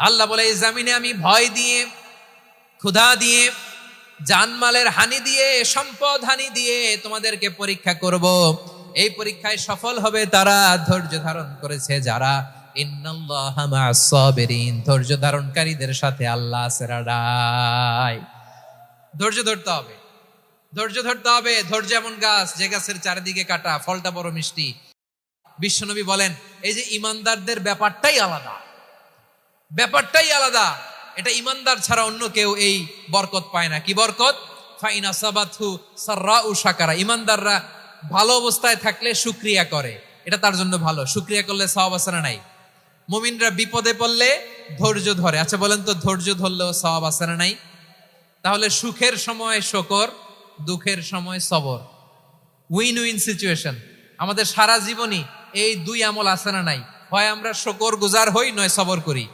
আল্লাহ বলে এই জমিনে আমি ভয় দিয়ে, ক্ষুধা দিয়ে, জানমালের হানি দিয়ে, সম্পদ হানি দিয়ে তোমাদেরকে পরীক্ষা করব। এই পরীক্ষায় সফল হবে তারা ধৈর্য ধারণ করেছে যারা। ইন্নাল্লাহা মা'আস সাবিরিন, ধৈর্য ধারণকারীদের সাথে আল্লাহ আছে রাডাই। ধৈর্য ধরতে হবে, ধৈর্য ধরতে হবে। ধৈর্য এমন গাছ যে গাছের চারিদিকে কাটা, ফলটা বড় মিষ্টি। বিশ্বনবী বলেন এই যে ইমানদারদের ব্যাপারটাই আলাদা, ব্যাপারটাই আলাদা। এটা ইমানদার ছাড়া অন্য কেউ এই বরকত পায় না। কি বরকত? ফাইন আসাবাতহু সাররাউ শাকারা। ইমানদাররা ভালো অবস্থায় থাকলে শুকরিয়া করে, এটা তার জন্য ভালো। শুকরিয়া করলে সওয়াব আছে না নাই? মুমিনরা বিপদে পড়লে ধৈর্য ধরে। আচ্ছা বলেন তো, ধৈর্য ধরলেও সওয়াব আছে না নাই? তাহলে সুখের সময় শুকর, দুঃখের সময় সবর, উইন উইন সিচুয়েশন। আমাদের সারা জীবনই এই দুই আমল আছে না নাই? হয় আমরা শুকর গুজার হই, নয় সবর করি।